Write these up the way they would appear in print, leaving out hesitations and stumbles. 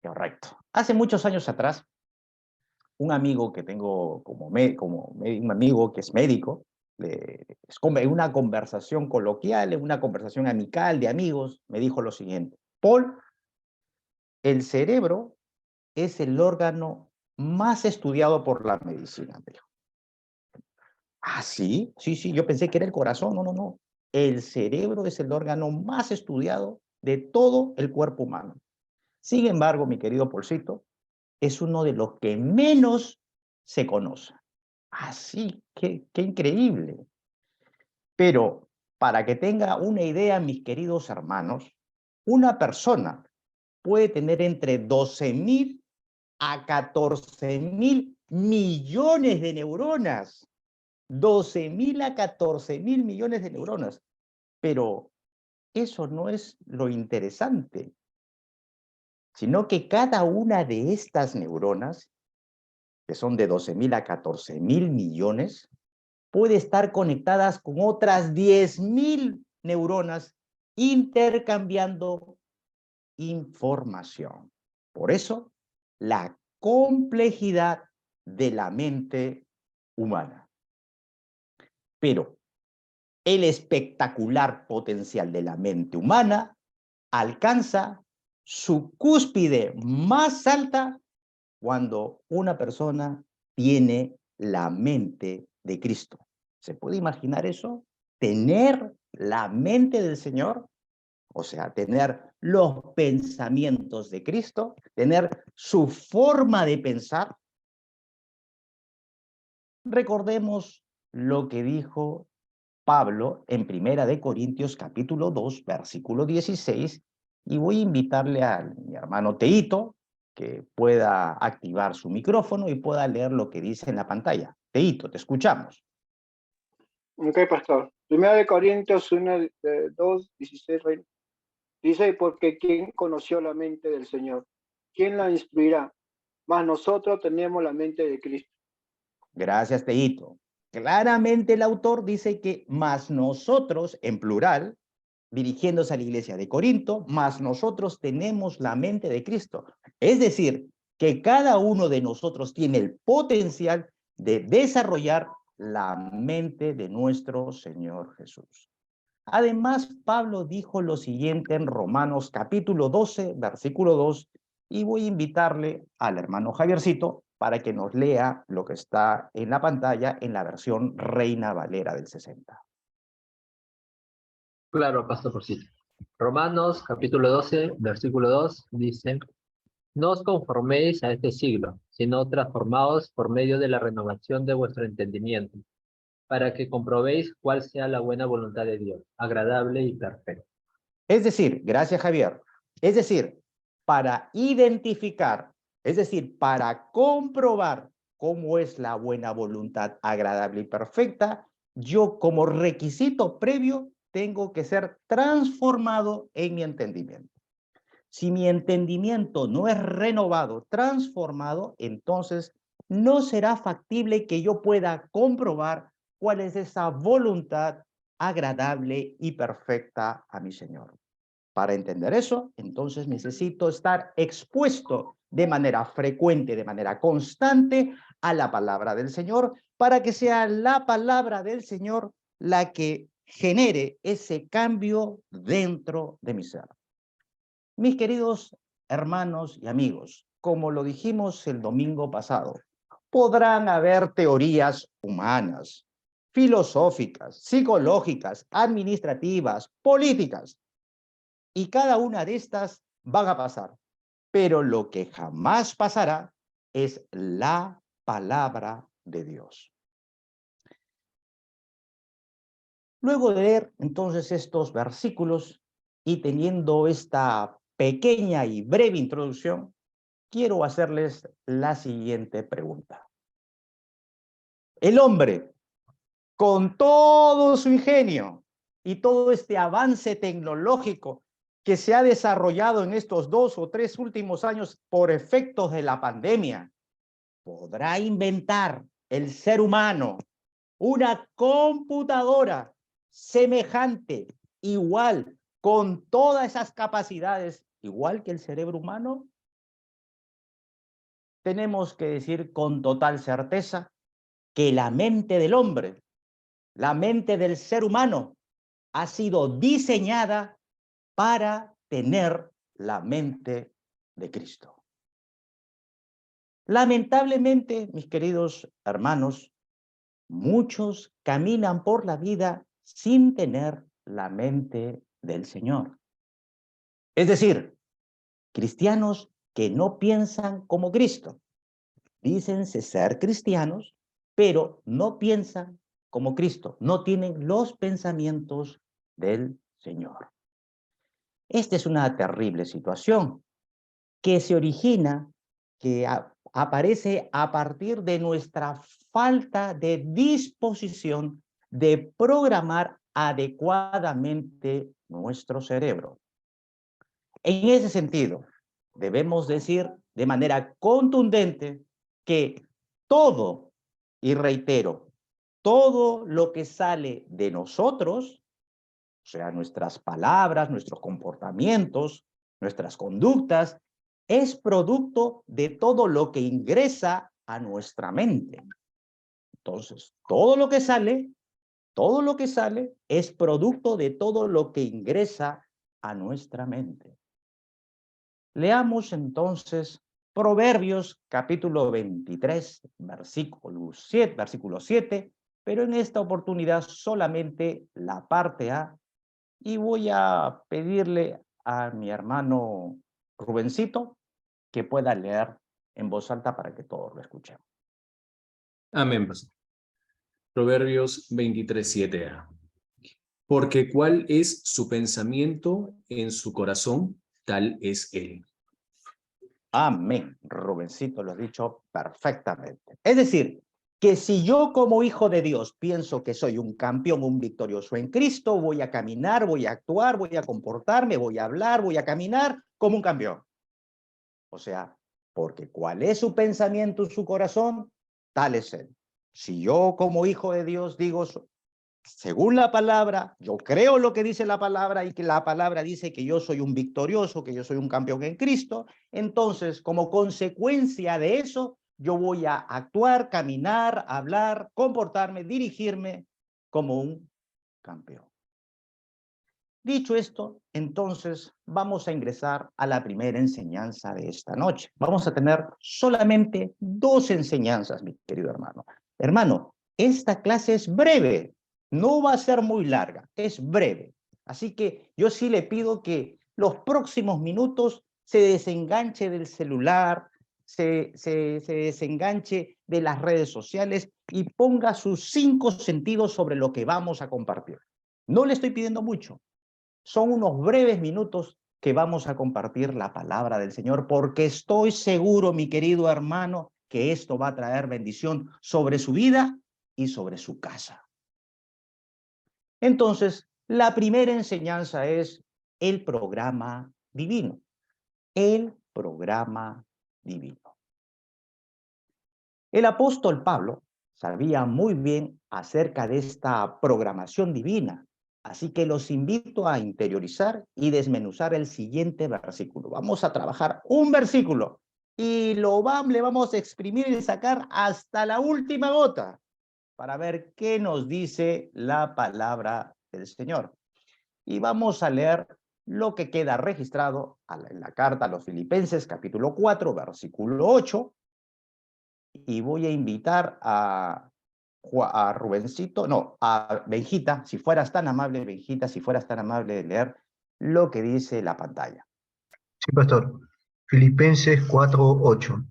Correcto. Hace muchos años atrás, un amigo que tengo un amigo que es médico, en una conversación coloquial, en una conversación amical de amigos, me dijo lo siguiente: Paul, el cerebro es el órgano más estudiado por la medicina, me dijo. Ah, sí, sí, sí, yo pensé que era el corazón, no, no, no. El cerebro es el órgano más estudiado de todo el cuerpo humano. Sin embargo, mi querido Polcito, es uno de los que menos se conoce. Así, qué increíble. Pero para que tenga una idea, mis queridos hermanos, una persona puede tener entre 12.000 a 14.000 millones de neuronas. 12.000 a 14.000 millones de neuronas. Pero eso no es lo interesante, sino que cada una de estas neuronas, que son de 12.000 a 14.000 millones, puede estar conectadas con otras 10.000 neuronas intercambiando información. Por eso, la complejidad de la mente humana. Pero el espectacular potencial de la mente humana alcanza su cúspide más alta cuando una persona tiene la mente de Cristo. ¿Se puede imaginar eso? Tener la mente del Señor, o sea, tener los pensamientos de Cristo, tener su forma de pensar. Recordemos lo que dijo Pablo en Primera de Corintios capítulo 2, versículo 16, y voy a invitarle a mi hermano Teito que pueda activar su micrófono y pueda leer lo que dice en la pantalla. Teito, te escuchamos. Ok, pastor. Primera de Corintios 1, 2, 16, dice, porque ¿quién conoció la mente del Señor? ¿Quién la instruirá? Mas nosotros tenemos la mente de Cristo. Gracias, Teito. Claramente el autor dice que más nosotros, en plural, dirigiéndose a la iglesia de Corinto, más nosotros tenemos la mente de Cristo. Es decir, que cada uno de nosotros tiene el potencial de desarrollar la mente de nuestro Señor Jesús. Además, Pablo dijo lo siguiente en Romanos capítulo 12, versículo 2, y voy a invitarle al hermano Javiercito para que nos lea lo que está en la pantalla en la versión Reina Valera del 60. Claro, Pastor Porcito. Romanos capítulo 12, versículo 2 dice: No os conforméis a este siglo, sino transformaos por medio de la renovación de vuestro entendimiento, para que comprobéis cuál sea la buena voluntad de Dios, agradable y perfecta. Es decir, gracias Javier, es decir, para identificar, es decir, para comprobar cómo es la buena voluntad agradable y perfecta, yo como requisito previo tengo que ser transformado en mi entendimiento. Si mi entendimiento no es renovado, transformado, entonces no será factible que yo pueda comprobar cuál es esa voluntad agradable y perfecta a mi Señor. Para entender eso, entonces necesito estar expuesto de manera frecuente, de manera constante a la palabra del Señor, para que sea la palabra del Señor la que genere ese cambio dentro de mi ser. Mis queridos hermanos y amigos, como lo dijimos el domingo pasado, podrán haber teorías humanas, filosóficas, psicológicas, administrativas, políticas, y cada una de estas van a pasar. Pero lo que jamás pasará es la palabra de Dios. Luego de leer entonces estos versículos y teniendo esta pequeña y breve introducción, quiero hacerles la siguiente pregunta. El hombre, con todo su ingenio y todo este avance tecnológico que se ha desarrollado en estos 2 o 3 últimos años por efectos de la pandemia, podrá inventar el ser humano una computadora semejante, igual, con todas esas capacidades, igual que el cerebro humano. tenemos que decir con total certeza que la mente del hombre, la mente del ser humano, ha sido diseñada para tener la mente de Cristo. Lamentablemente, mis queridos hermanos, muchos caminan por la vida sin tener la mente del Señor. Es decir, cristianos que no piensan como Cristo. Dicen ser cristianos, pero no piensan como Cristo. No tienen los pensamientos del Señor. Esta es una terrible situación que se origina, que aparece a partir de nuestra falta de disposición de programar adecuadamente nuestro cerebro. En ese sentido, debemos decir de manera contundente que todo, y reitero, todo lo que sale de nosotros, o sea, nuestras palabras, nuestros comportamientos, nuestras conductas, es producto de todo lo que ingresa a nuestra mente. Entonces, todo lo que sale es producto de todo lo que ingresa a nuestra mente. Leamos entonces Proverbios capítulo 23, versículo 7, pero en esta oportunidad solamente la parte A, y voy a pedirle a mi hermano Rubencito que pueda leer en voz alta para que todos lo escuchemos. Amén, pastor. Proverbios 23:7a. Porque cuál es su pensamiento en su corazón, tal es él. Amén. Rubencito lo has dicho perfectamente. Es decir, que si yo como hijo de Dios pienso que soy un campeón, un victorioso en Cristo, voy a caminar, voy a actuar, voy a comportarme, voy a hablar, voy a caminar como un campeón. O sea, porque cuál es su pensamiento en su corazón, tal es él. Si yo como hijo de Dios digo, según la palabra, yo creo lo que dice la palabra y que la palabra dice que yo soy un victorioso, que yo soy un campeón en Cristo, entonces como consecuencia de eso, yo voy a actuar, caminar, hablar, comportarme, dirigirme como un campeón. Dicho esto, entonces vamos a ingresar a la primera enseñanza de esta noche. Vamos a tener solamente 2 enseñanzas, mi querido hermano. Hermano, esta clase es breve, no va a ser muy larga, es breve. Así que yo sí le pido que los próximos minutos se desenganche del celular, se desenganche de las redes sociales y ponga sus 5 sentidos sobre lo que vamos a compartir. No le estoy pidiendo mucho. Son unos breves minutos que vamos a compartir la palabra del Señor, porque estoy seguro, mi querido hermano, que esto va a traer bendición sobre su vida y sobre su casa. Entonces, la primera enseñanza es el programa divino. El programa divino. El apóstol Pablo sabía muy bien acerca de esta programación divina. Así que los invito a interiorizar y desmenuzar el siguiente versículo. Vamos a trabajar un versículo y le vamos a exprimir y sacar hasta la última gota para ver qué nos dice la palabra del Señor. Y vamos a leer lo que queda registrado en la carta a los Filipenses, capítulo 4, versículo 8. Y voy a invitar a Rubencito, no, a Benjita, si fueras tan amable, Benjita, si fueras tan amable de leer lo que dice la pantalla. Sí, pastor. Filipenses 4:8.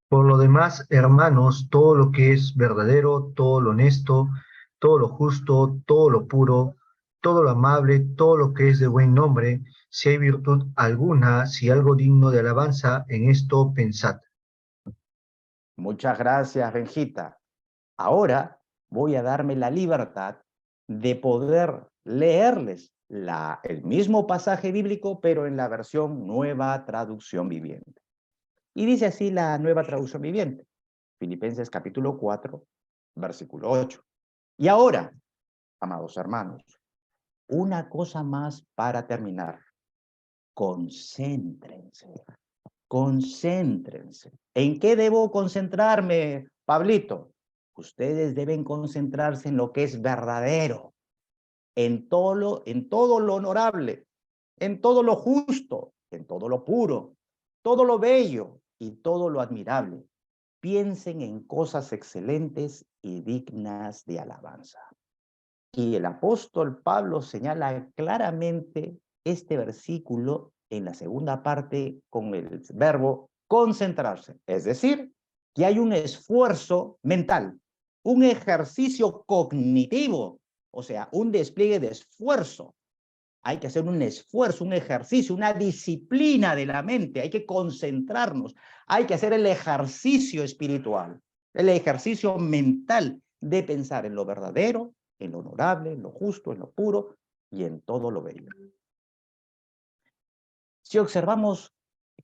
Por lo demás, hermanos, todo lo que es verdadero, todo lo honesto, todo lo justo, todo lo puro, todo lo amable, todo lo que es de buen nombre, si hay virtud alguna, si algo digno de alabanza, en esto pensad. Muchas gracias, Benjita. Ahora voy a darme la libertad de poder leerles el mismo pasaje bíblico, pero en la versión Nueva Traducción Viviente. Y dice así la Nueva Traducción Viviente, Filipenses capítulo 4, versículo 8. Y ahora, amados hermanos, una cosa más para terminar. Concéntrense. Concéntrense. ¿En qué debo concentrarme, Pablito? Ustedes deben concentrarse en lo que es verdadero, en todo lo honorable, en todo lo justo, en todo lo puro, todo lo bello y todo lo admirable. Piensen en cosas excelentes y dignas de alabanza. Y el apóstol Pablo señala claramente este versículo en la segunda parte con el verbo concentrarse. Es decir, que hay un esfuerzo mental, un ejercicio cognitivo, o sea, un despliegue de esfuerzo. Hay que hacer un esfuerzo, un ejercicio, una disciplina de la mente. Hay que concentrarnos. Hay que hacer el ejercicio espiritual, el ejercicio mental de pensar en lo verdadero, en lo honorable, en lo justo, en lo puro y en todo lo bello. Si observamos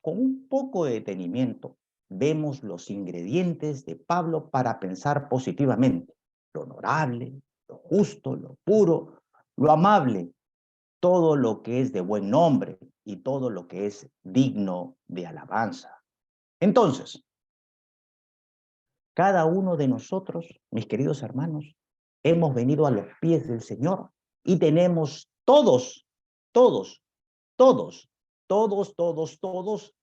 con un poco de detenimiento, vemos los ingredientes de Pablo para pensar positivamente. Lo honorable, lo justo, lo puro, lo amable, todo lo que es de buen nombre y todo lo que es digno de alabanza. Entonces, cada uno de nosotros, mis queridos hermanos, hemos venido a los pies del Señor y tenemos todos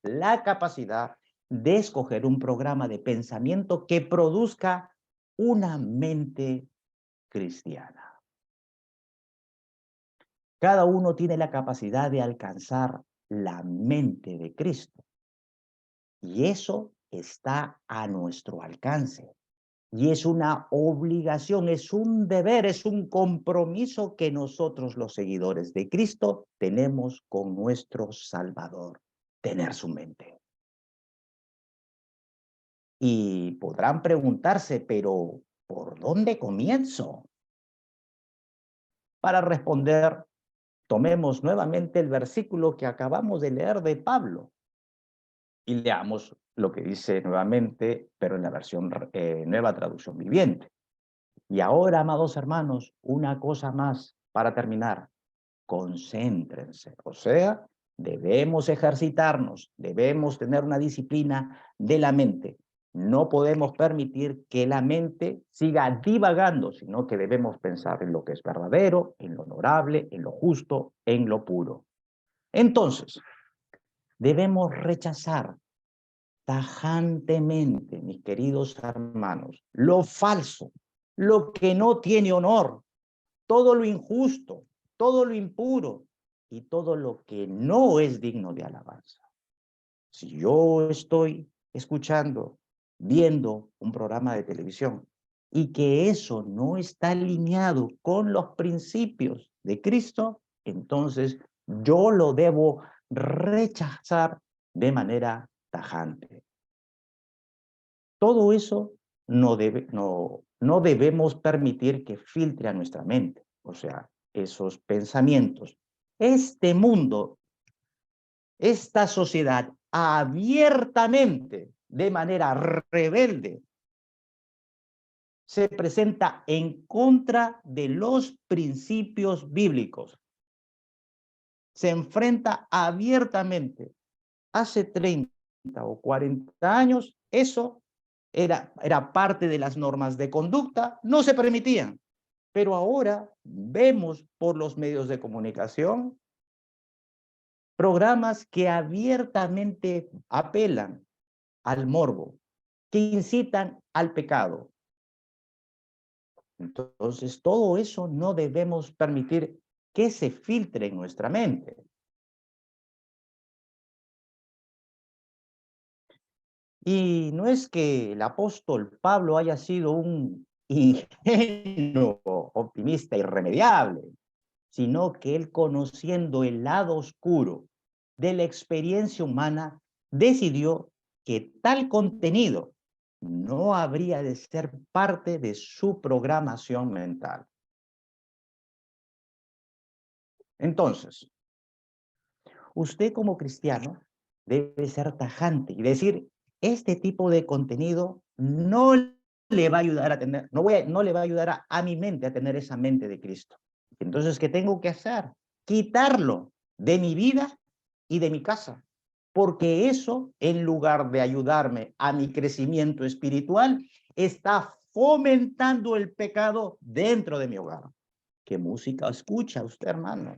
la capacidad de escoger un programa de pensamiento que produzca una mente cristiana. Cada uno tiene la capacidad de alcanzar la mente de Cristo. Y eso está a nuestro alcance. Y es una obligación, es un deber, es un compromiso que nosotros los seguidores de Cristo tenemos con nuestro Salvador, tener su mente. Y podrán preguntarse, pero ¿por dónde comienzo? Para responder, tomemos nuevamente el versículo que acabamos de leer de Pablo y leamos lo que dice nuevamente, pero en la versión Nueva Traducción Viviente. Y ahora, amados hermanos, una cosa más para terminar. Concéntrense. O sea, debemos ejercitarnos, debemos tener una disciplina de la mente. No podemos permitir que la mente siga divagando, sino que debemos pensar en lo que es verdadero, en lo honorable, en lo justo, en lo puro. Entonces, debemos rechazar tajantemente, mis queridos hermanos, lo falso, lo que no tiene honor, todo lo injusto, todo lo impuro y todo lo que no es digno de alabanza. Si yo estoy escuchando, viendo un programa de televisión y que eso no está alineado con los principios de Cristo, entonces yo lo debo rechazar de manera tajante. Todo eso no debemos permitir que filtre a nuestra mente, o sea, esos pensamientos. Este mundo, esta sociedad abiertamente, de manera rebelde, se presenta en contra de los principios bíblicos. Se enfrenta abiertamente. Hace 30 o 40 años, eso era parte de las normas de conducta, no se permitían. Pero ahora vemos por los medios de comunicación programas que abiertamente apelan al morbo, que incitan al pecado. Entonces, todo eso no debemos permitir que se filtre en nuestra mente. Y no es que el apóstol Pablo haya sido un ingenuo, optimista, irremediable, sino que él, conociendo el lado oscuro de la experiencia humana, decidió que tal contenido no habría de ser parte de su programación mental. Entonces, usted como cristiano debe ser tajante y decir, este tipo de contenido no le va a ayudar a tener, no le va a ayudar a mi mente a tener esa mente de Cristo. Entonces, ¿qué tengo que hacer? Quitarlo de mi vida y de mi casa. porque eso, en lugar de ayudarme a mi crecimiento espiritual, está fomentando el pecado dentro de mi hogar. ¿Qué música escucha usted, hermano?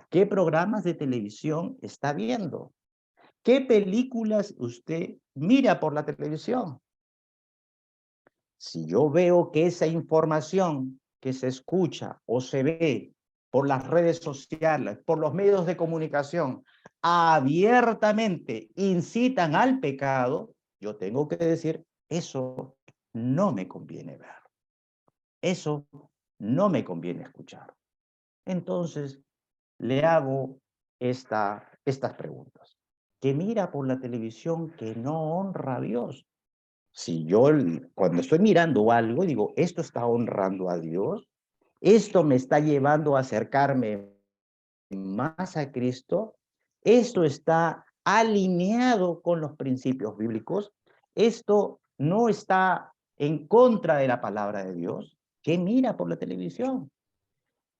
¿Qué programas de televisión está viendo? ¿Qué películas usted mira por la televisión? Si yo veo que esa información que se escucha o se ve por las redes sociales, por los medios de comunicación, abiertamente incitan al pecado, yo tengo que decir, eso no me conviene ver. Eso no me conviene escuchar. Entonces, le hago estas preguntas. ¿Qué mira por la televisión que no honra a Dios? Si yo cuando estoy mirando algo, digo, ¿esto está honrando a Dios? ¿Esto me está llevando a acercarme más a Cristo? ¿Esto está alineado con los principios bíblicos? ¿Esto no está en contra de la palabra de Dios? ¿Qué mira por la televisión?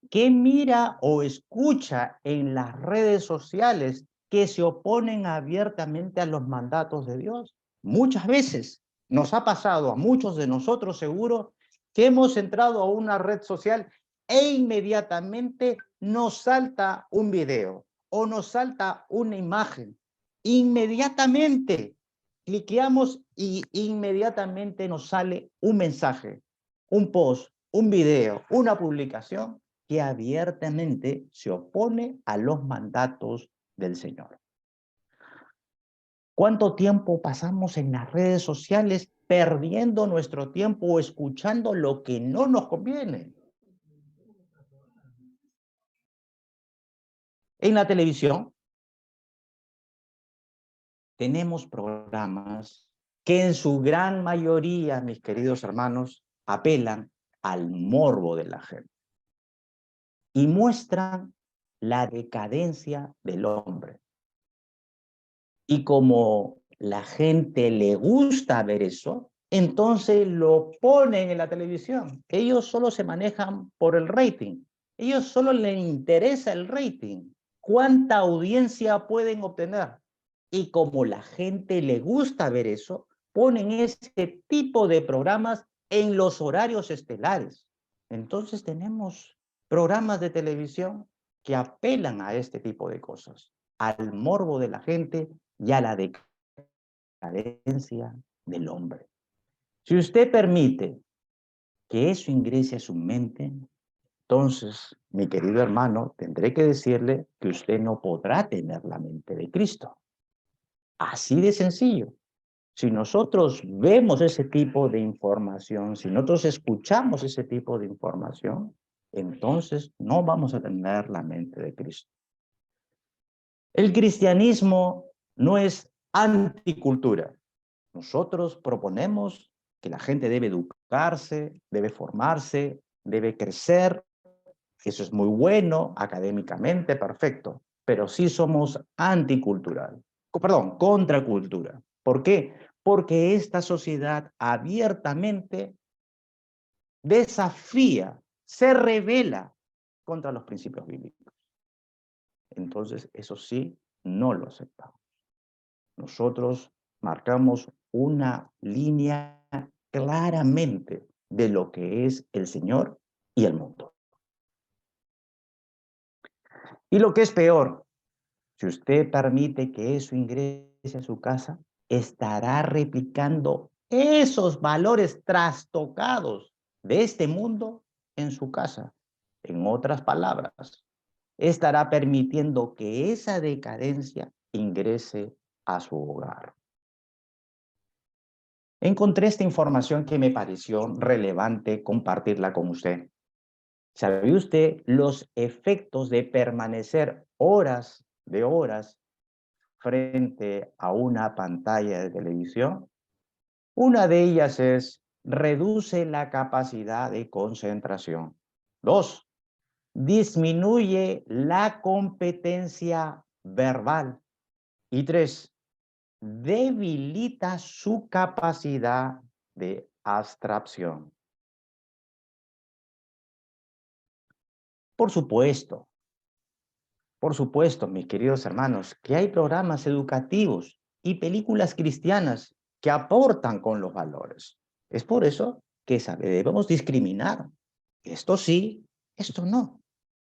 ¿Qué mira o escucha en las redes sociales que se oponen abiertamente a los mandatos de Dios? Muchas veces nos ha pasado a muchos de nosotros seguro que hemos entrado a una red social e inmediatamente nos salta un video o nos salta una imagen. Inmediatamente cliqueamos y inmediatamente nos sale un mensaje, un post, un video, una publicación que abiertamente se opone a los mandatos del Señor. ¿Cuánto tiempo pasamos en las redes sociales perdiendo nuestro tiempo o escuchando lo que no nos conviene? En la televisión tenemos programas que en su gran mayoría, mis queridos hermanos, apelan al morbo de la gente y muestran la decadencia del hombre. Y como la gente le gusta ver eso, entonces lo ponen en la televisión. Ellos solo se manejan por el rating. Ellos solo les interesa el rating. ¿Cuánta audiencia pueden obtener? Y como la gente le gusta ver eso, ponen ese tipo de programas en los horarios estelares. Entonces tenemos programas de televisión que apelan a este tipo de cosas, al morbo de la gente y a la decadencia del hombre. Si usted permite que eso ingrese a su mente, entonces, mi querido hermano, tendré que decirle que usted no podrá tener la mente de Cristo. Así de sencillo. Si nosotros vemos ese tipo de información, si nosotros escuchamos ese tipo de información, entonces no vamos a tener la mente de Cristo. El cristianismo no es anticultura. Nosotros proponemos que la gente debe educarse, debe formarse, debe crecer. Eso es muy bueno académicamente, perfecto. Pero sí somos anticultural. Perdón, contracultura. ¿Por qué? Porque esta sociedad abiertamente desafía, se rebela contra los principios bíblicos. Entonces, eso sí, no lo aceptamos. Nosotros marcamos una línea claramente de lo que es el Señor y el mundo. Y lo que es peor, si usted permite que eso ingrese a su casa, estará replicando esos valores trastocados de este mundo en su casa. En otras palabras, estará permitiendo que esa decadencia ingrese a su hogar. Encontré esta información que me pareció relevante compartirla con usted. ¿Sabe usted los efectos de permanecer horas de horas frente a una pantalla de televisión? Una de ellas es, reduce la capacidad de concentración. 2, disminuye la competencia verbal. Y 3, debilita su capacidad de abstracción. Por supuesto, Por supuesto, mis queridos hermanos, que hay programas educativos y películas cristianas que aportan con los valores. Es por eso que debemos discriminar. Esto sí, esto no.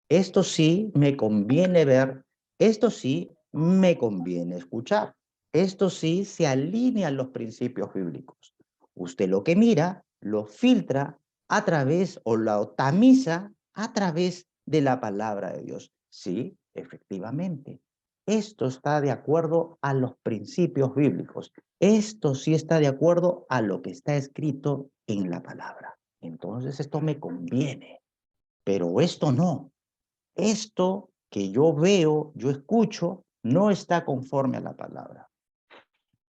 Esto sí me conviene ver, esto sí me conviene escuchar. Esto sí se alinea a los principios bíblicos. Usted lo que mira, lo filtra a través o lo tamiza a través de la palabra de Dios. Sí, efectivamente. Esto está de acuerdo a los principios bíblicos. Esto sí está de acuerdo a lo que está escrito en la palabra. Entonces esto me conviene, pero esto no. Esto que yo veo, yo escucho, no está conforme a la palabra.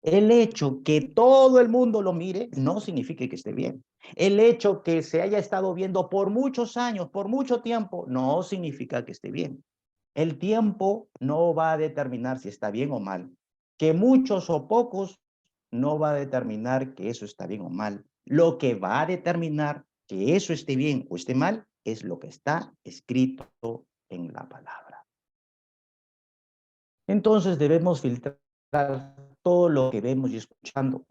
El hecho que todo el mundo lo mire no significa que esté bien. El hecho que se haya estado viendo por muchos años, por mucho tiempo, no significa que esté bien. El tiempo no va a determinar si está bien o mal. Que muchos o pocos no va a determinar que eso está bien o mal. Lo que va a determinar que eso esté bien o esté mal es lo que está escrito en la palabra. Entonces debemos filtrar todo lo que vemos y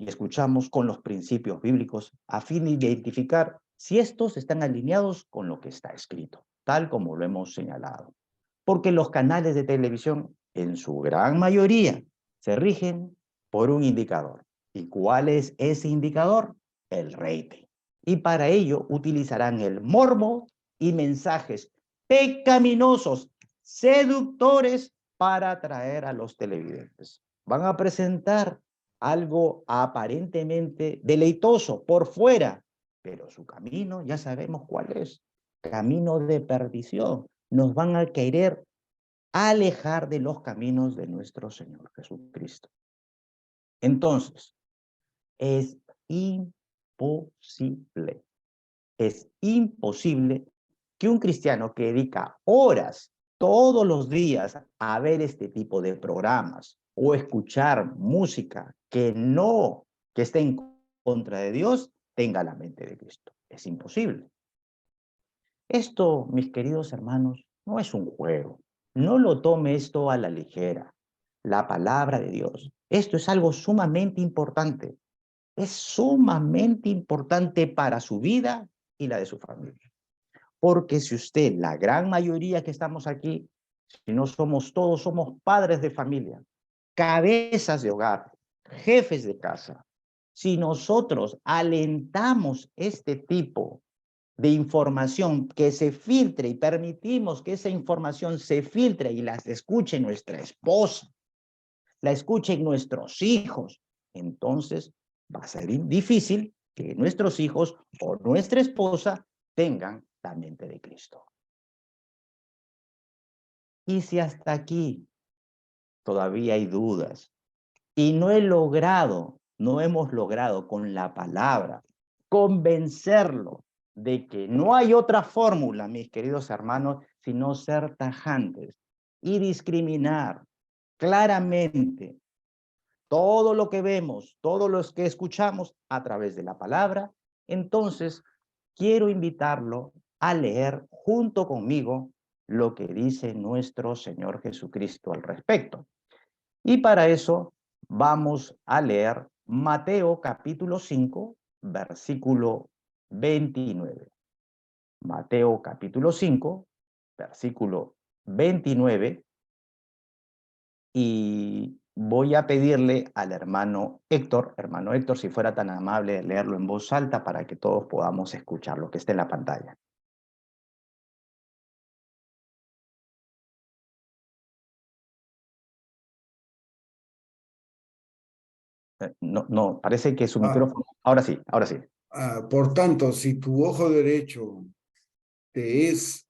escuchamos con los principios bíblicos a fin de identificar si estos están alineados con lo que está escrito, tal como lo hemos señalado. Porque los canales de televisión, en su gran mayoría, se rigen por un indicador. ¿Y cuál es ese indicador? El rating. Y para ello utilizarán el morbo y mensajes pecaminosos, seductores, para atraer a los televidentes. Van a presentar algo aparentemente deleitoso por fuera, pero su camino ya sabemos cuál es. Camino de perdición. Nos van a querer alejar de los caminos de nuestro Señor Jesucristo. Entonces, es imposible que un cristiano que dedica horas todos los días a ver este tipo de programas o escuchar música que esté en contra de Dios, tenga la mente de Cristo. Es imposible. Esto, mis queridos hermanos, no es un juego. No lo tome esto a la ligera. La palabra de Dios. Esto es algo sumamente importante. Es sumamente importante para su vida y la de su familia. Porque si usted, la gran mayoría que estamos aquí, si no somos todos, somos padres de familia, cabezas de hogar, jefes de casa. Si nosotros alentamos este tipo de información que se filtre y permitimos que esa información se filtre y la escuche nuestra esposa, la escuchen nuestros hijos, entonces va a ser difícil que nuestros hijos o nuestra esposa tengan la mente de Cristo. Y si hasta aquí todavía hay dudas y no hemos logrado con la palabra convencerlo de que no hay otra fórmula, mis queridos hermanos, sino ser tajantes y discriminar claramente todo lo que vemos, todo lo que escuchamos a través de la palabra, entonces quiero invitarlo a leer junto conmigo lo que dice nuestro Señor Jesucristo al respecto. Y para eso vamos a leer Mateo capítulo 5, versículo 29. Mateo capítulo 5, versículo 29. Y voy a pedirle al hermano Héctor, si fuera tan amable de leerlo en voz alta para que todos podamos escuchar lo que esté en la pantalla. No, parece que su micrófono... Ahora sí, ahora sí. Por tanto, si tu ojo derecho te es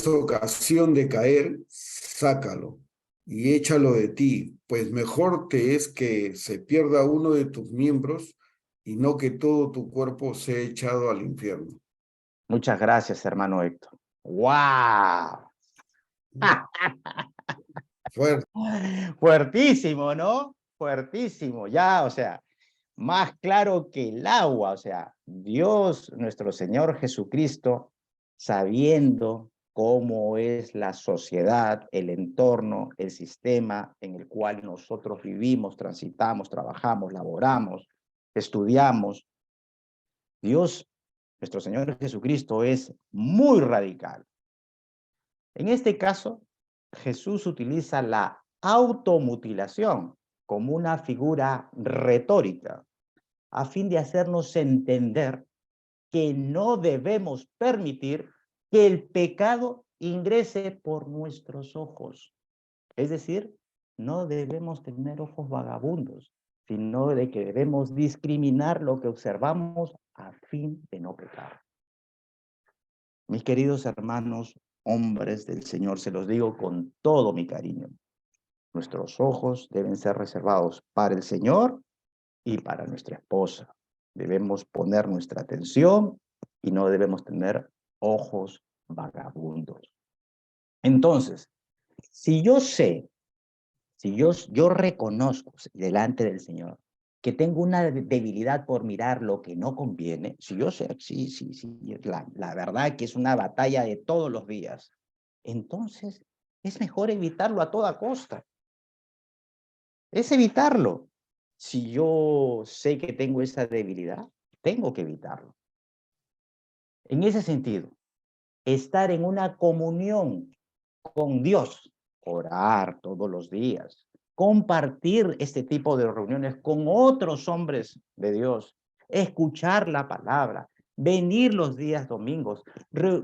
ocasión de caer, sácalo y échalo de ti, pues mejor te es que se pierda uno de tus miembros y no que todo tu cuerpo sea echado al infierno. Muchas gracias, hermano Héctor. ¡Wow! Fuerte. Fuertísimo, ¿no? Fuertísimo, ya, o sea, más claro que el agua, o sea, Dios, nuestro Señor Jesucristo, sabiendo cómo es la sociedad, el entorno, el sistema en el cual nosotros vivimos, transitamos, trabajamos, laboramos, estudiamos. Dios, nuestro Señor Jesucristo, es muy radical. En este caso, Jesús utiliza la automutilación como una figura retórica a fin de hacernos entender que no debemos permitir que el pecado ingrese por nuestros ojos. Es decir, no debemos tener ojos vagabundos, sino de que debemos discriminar lo que observamos a fin de no pecar. Mis queridos hermanos, hombres del Señor, se los digo con todo mi cariño. Nuestros ojos deben ser reservados para el Señor y para nuestra esposa. Debemos poner nuestra atención y no debemos tener ojos vagabundos. Entonces, si yo sé, si yo reconozco delante del Señor que tengo una debilidad por mirar lo que no conviene, si yo sé, sí, la verdad que es una batalla de todos los días, entonces es mejor evitarlo a toda costa. Es evitarlo. Si yo sé que tengo esa debilidad, tengo que evitarlo. En ese sentido, estar en una comunión con Dios, orar todos los días, compartir este tipo de reuniones con otros hombres de Dios, escuchar la palabra, venir los días domingos,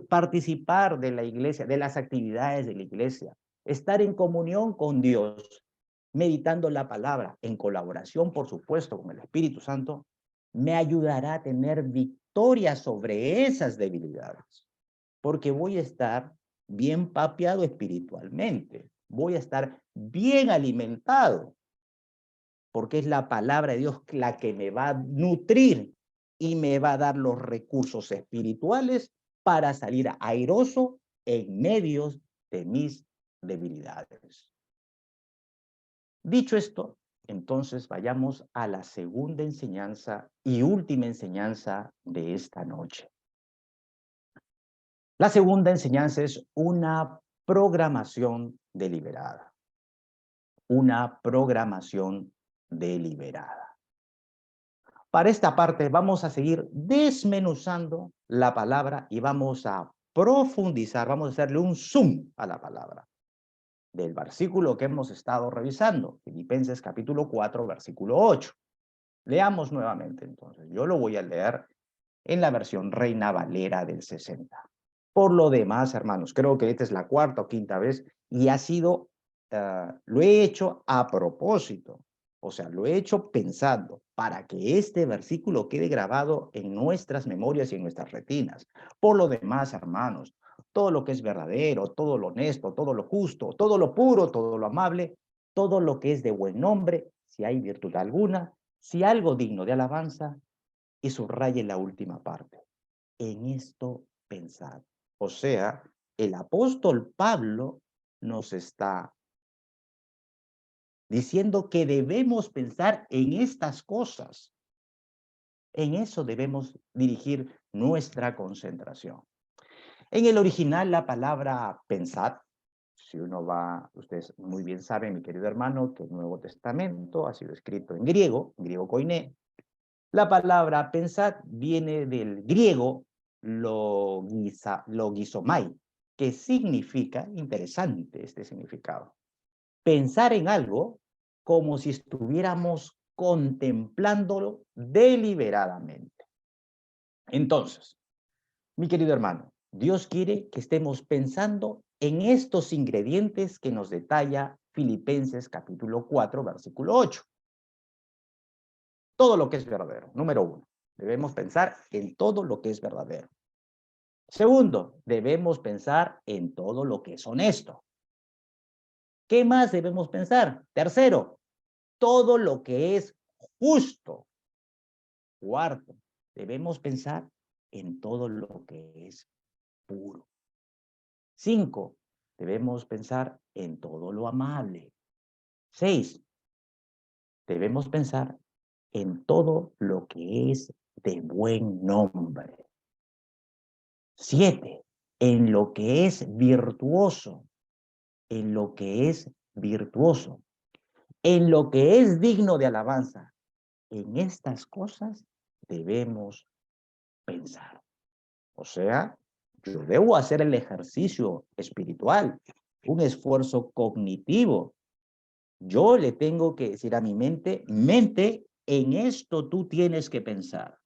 participar de la iglesia, de las actividades de la iglesia, estar en comunión con Dios, meditando la palabra, en colaboración, por supuesto, con el Espíritu Santo, me ayudará a tener victoria sobre esas debilidades, porque voy a estar bien papeado espiritualmente, voy a estar bien alimentado, porque es la palabra de Dios la que me va a nutrir y me va a dar los recursos espirituales para salir airoso en medio de mis debilidades. Dicho esto, entonces vayamos a la segunda enseñanza y última enseñanza de esta noche. La segunda enseñanza es una programación deliberada. Una programación deliberada. Para esta parte vamos a seguir desmenuzando la palabra y vamos a profundizar, vamos a hacerle un zoom a la palabra. Del versículo que hemos estado revisando, Filipenses capítulo 4, versículo 8. Leamos nuevamente entonces. Yo lo voy a leer en la versión Reina Valera del 60. Por lo demás, hermanos, creo que esta es la cuarta o quinta vez y ha sido, lo he hecho a propósito. O sea, lo he hecho pensando para que este versículo quede grabado en nuestras memorias y en nuestras retinas. Por lo demás, hermanos, todo lo que es verdadero, todo lo honesto, todo lo justo, todo lo puro, todo lo amable, todo lo que es de buen nombre, si hay virtud alguna, si algo digno de alabanza, y subraye la última parte. En esto pensad. O sea, el apóstol Pablo nos está diciendo que debemos pensar en estas cosas. En eso debemos dirigir nuestra concentración. En el original, la palabra pensad, si uno va, ustedes muy bien saben, mi querido hermano, que el Nuevo Testamento ha sido escrito en griego koiné. La palabra pensad viene del griego logizomai, que significa, interesante este significado, pensar en algo como si estuviéramos contemplándolo deliberadamente. Entonces, mi querido hermano, Dios quiere que estemos pensando en estos ingredientes que nos detalla Filipenses capítulo 4, versículo 8. Todo lo que es verdadero, número 1. Debemos pensar en todo lo que es verdadero. Segundo, debemos pensar en todo lo que es honesto. ¿Qué más debemos pensar? Tercero, todo lo que es justo. Cuarto, debemos pensar en todo lo que es puro. 5, debemos pensar en todo lo amable. 6, debemos pensar en todo lo que es de buen nombre. 7, en lo que es virtuoso, en lo que es virtuoso, en lo que es digno de alabanza. En estas cosas debemos pensar. O sea, yo debo hacer el ejercicio espiritual, un esfuerzo cognitivo. Yo le tengo que decir a mi mente, mente, en esto tú tienes que pensar.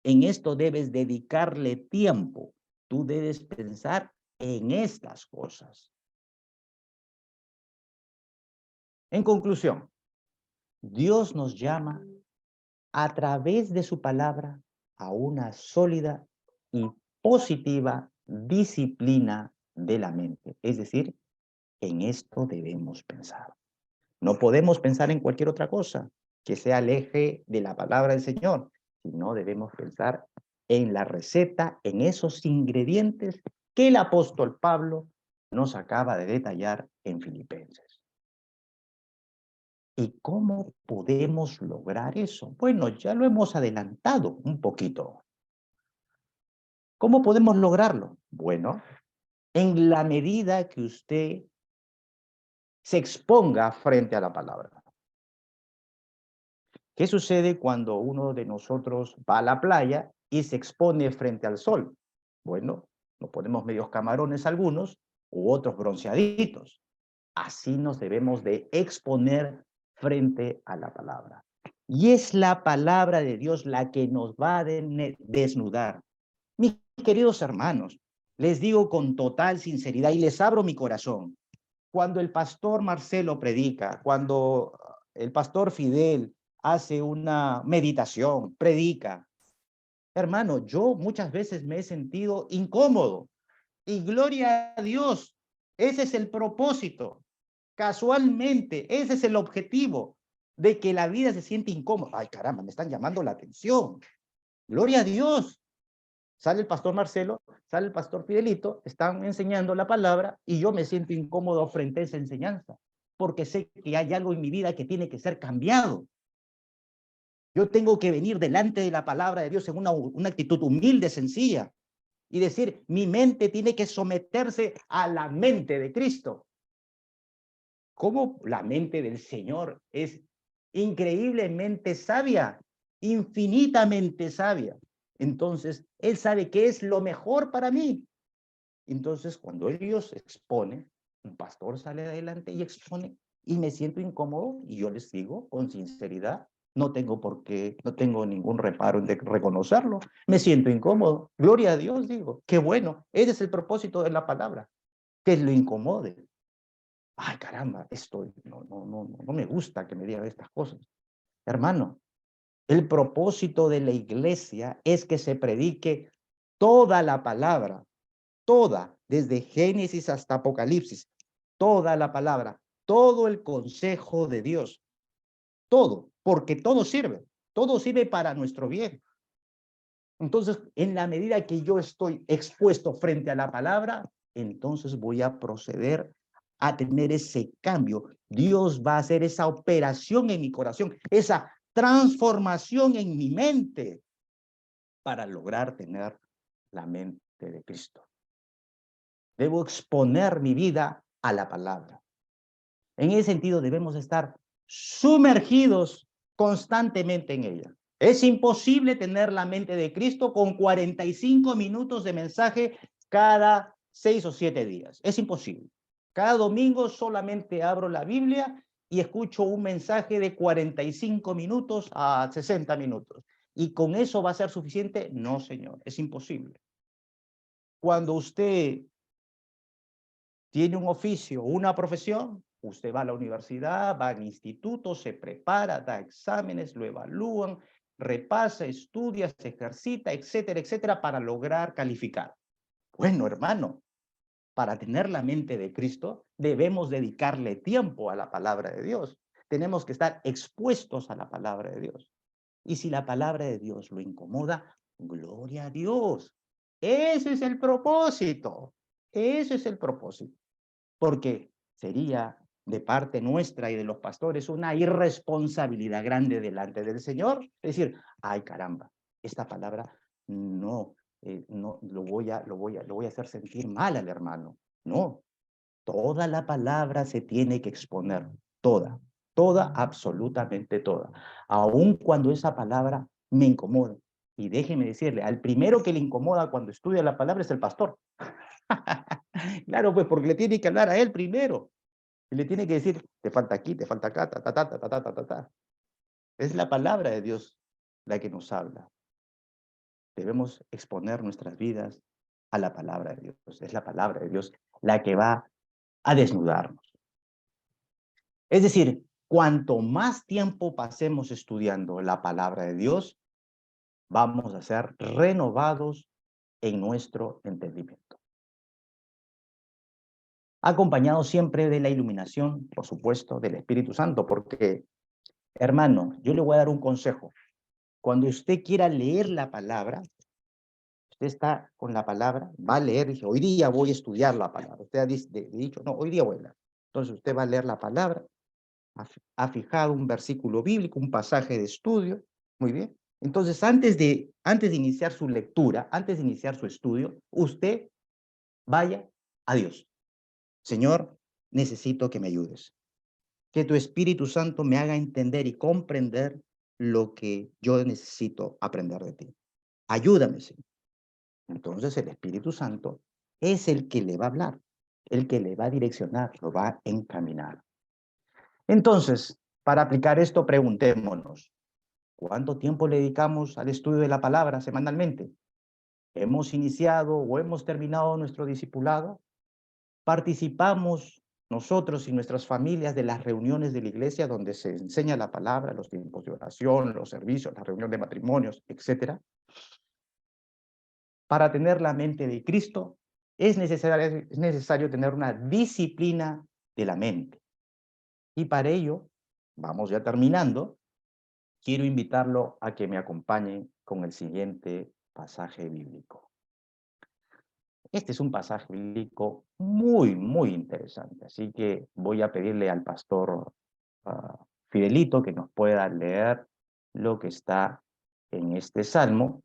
En esto debes dedicarle tiempo. Tú debes pensar en estas cosas. En conclusión, Dios nos llama a través de su palabra a una sólida y positiva disciplina de la mente. Es decir, en esto debemos pensar. No podemos pensar en cualquier otra cosa que sea el eje de la palabra del Señor, sino debemos pensar en la receta, en esos ingredientes que el apóstol Pablo nos acaba de detallar en Filipenses. ¿Y cómo podemos lograr eso? Bueno, ya lo hemos adelantado un poquito. ¿Cómo podemos lograrlo? Bueno, en la medida que usted se exponga frente a la palabra. ¿Qué sucede cuando uno de nosotros va a la playa y se expone frente al sol? Bueno, nos ponemos medios camarones algunos u otros bronceaditos. Así nos debemos de exponer frente a la palabra. Y es la palabra de Dios la que nos va a desnudar. Mis queridos hermanos, les digo con total sinceridad y les abro mi corazón. Cuando el pastor Marcelo predica, cuando el pastor Fidel hace una meditación, predica, hermano, yo muchas veces me he sentido incómodo. Y gloria a Dios, ese es el propósito. Casualmente, ese es el objetivo, de que la vida se siente incómoda. Ay, caramba, me están llamando la atención. Gloria a Dios. Sale el pastor Marcelo, sale el pastor Fidelito, están enseñando la palabra y yo me siento incómodo frente a esa enseñanza, porque sé que hay algo en mi vida que tiene que ser cambiado. Yo tengo que venir delante de la palabra de Dios en una actitud humilde, sencilla, y decir, mi mente tiene que someterse a la mente de Cristo. ¿Cómo la mente del Señor es increíblemente sabia, infinitamente sabia? Entonces, Él sabe qué es lo mejor para mí. Entonces, cuando ellos exponen, un pastor sale adelante y expone, y me siento incómodo, y yo les digo con sinceridad, no tengo por qué, no tengo ningún reparo en reconocerlo, me siento incómodo. Gloria a Dios, digo, qué bueno, ese es el propósito de la palabra, que lo incomode. Ay, caramba, esto no me gusta que me digan estas cosas. Hermano, el propósito de la iglesia es que se predique toda la palabra, toda, desde Génesis hasta Apocalipsis, toda la palabra, todo el consejo de Dios, todo, porque todo sirve para nuestro bien. Entonces, en la medida que yo estoy expuesto frente a la palabra, entonces voy a proceder a tener ese cambio. Dios va a hacer esa operación en mi corazón, esa transformación en mi mente para lograr tener la mente de Cristo. Debo exponer mi vida a la palabra. En ese sentido, debemos estar sumergidos constantemente en ella. Es imposible tener la mente de Cristo con 45 minutos de mensaje cada 6 o 7 días. Es imposible. Cada domingo solamente abro la Biblia y escucho un mensaje de 45 minutos a 60 minutos. ¿Y con eso va a ser suficiente? No, señor, es imposible. Cuando usted tiene un oficio, una profesión, usted va a la universidad, va al instituto, se prepara, da exámenes, lo evalúan, repasa, estudia, se ejercita, etcétera, etcétera, para lograr calificar. Bueno, hermano, para tener la mente de Cristo, debemos dedicarle tiempo a la palabra de Dios. Tenemos que estar expuestos a la palabra de Dios. Y si la palabra de Dios lo incomoda, gloria a Dios. Ese es el propósito. Ese es el propósito. Porque sería de parte nuestra y de los pastores una irresponsabilidad grande delante del Señor. Es decir, ay caramba, esta palabra no no, lo voy a hacer sentir mal al hermano. No, toda la palabra se tiene que exponer, toda, absolutamente toda. Aun cuando esa palabra me incomoda. Y déjeme decirle, al primero que le incomoda cuando estudia la palabra es el pastor. Claro, pues porque le tiene que hablar a él primero. Y le tiene que decir, te falta aquí, te falta acá, ta, ta, ta, ta, ta, ta, ta, ta. Es la palabra de Dios la que nos habla. Debemos exponer nuestras vidas a la palabra de Dios. Es la palabra de Dios la que va a desnudarnos. Es decir, cuanto más tiempo pasemos estudiando la palabra de Dios, vamos a ser renovados en nuestro entendimiento. Acompañado siempre de la iluminación, por supuesto, del Espíritu Santo, porque, hermano, yo le voy a dar un consejo. Cuando usted quiera leer la palabra, usted está con la palabra, va a leer, dice, hoy día voy a estudiar la palabra. Usted ha dicho, no, hoy día voy a leer. Entonces usted va a leer la palabra, ha fijado un versículo bíblico, un pasaje de estudio, muy bien. Entonces, antes de iniciar su lectura, antes de iniciar su estudio, usted vaya a Dios. Señor, necesito que me ayudes. Que tu Espíritu Santo me haga entender y comprender lo que yo necesito aprender de ti. Ayúdame, Señor. Entonces el Espíritu Santo es el que le va a hablar, el que le va a direccionar, lo va a encaminar. Entonces, para aplicar esto, preguntémonos, ¿cuánto tiempo le dedicamos al estudio de la palabra semanalmente? ¿Hemos iniciado o hemos terminado nuestro discipulado? ¿Participamos nosotros y nuestras familias de las reuniones de la iglesia donde se enseña la palabra, los tiempos de oración, los servicios, la reunión de matrimonios, etcétera? Para tener la mente de Cristo es necesario tener una disciplina de la mente. Y para ello, vamos ya terminando, quiero invitarlo a que me acompañe con el siguiente pasaje bíblico. Este es un pasaje bíblico muy, muy interesante, así que voy a pedirle al pastor Fidelito que nos pueda leer lo que está en este salmo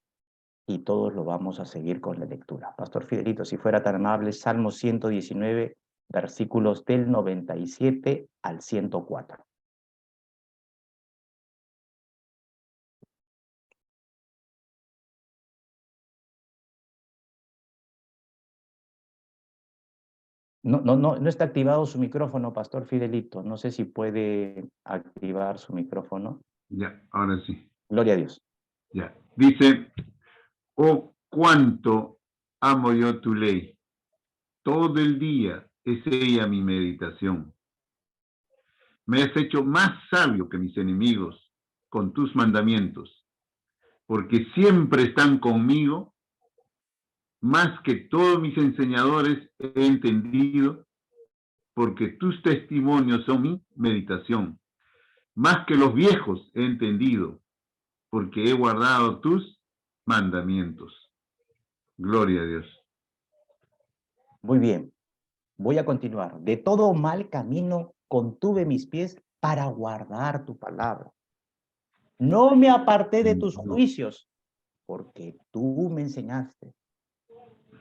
y todos lo vamos a seguir con la lectura. Pastor Fidelito, si fuera tan amable, Salmo 119, versículos del 97 al 104. No está activado su micrófono, Pastor Fidelito. No sé si puede activar su micrófono. Ya, ahora sí. Gloria a Dios. Ya. Dice, oh, cuánto amo yo tu ley. Todo el día es ella mi meditación. Me has hecho más sabio que mis enemigos con tus mandamientos, porque siempre están conmigo. Más que todos mis enseñadores he entendido, porque tus testimonios son mi meditación. Más que los viejos he entendido, porque he guardado tus mandamientos. Gloria a Dios. Muy bien. Voy a continuar. De todo mal camino contuve mis pies para guardar tu palabra. No me aparté de tus juicios, porque tú me enseñaste.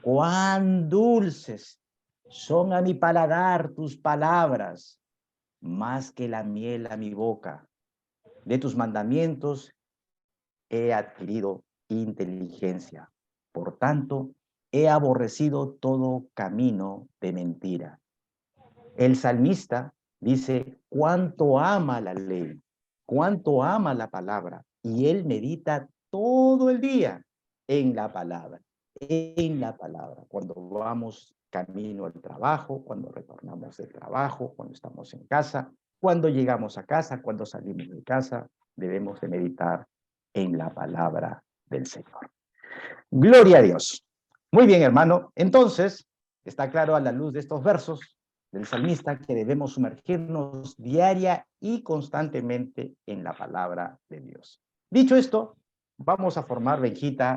Cuán dulces son a mi paladar tus palabras, más que la miel a mi boca. De tus mandamientos he adquirido inteligencia. Por tanto, he aborrecido todo camino de mentira. El salmista dice, cuánto ama la ley, cuánto ama la palabra, y él medita todo el día en la palabra, cuando vamos camino al trabajo, cuando retornamos del trabajo, cuando estamos en casa, cuando llegamos a casa, cuando salimos de casa, debemos de meditar en la palabra del Señor. Gloria a Dios. Muy bien, hermano. Entonces, está claro a la luz de estos versos del salmista que debemos sumergirnos diaria y constantemente en la palabra de Dios. Dicho esto, vamos a formar, Benjita,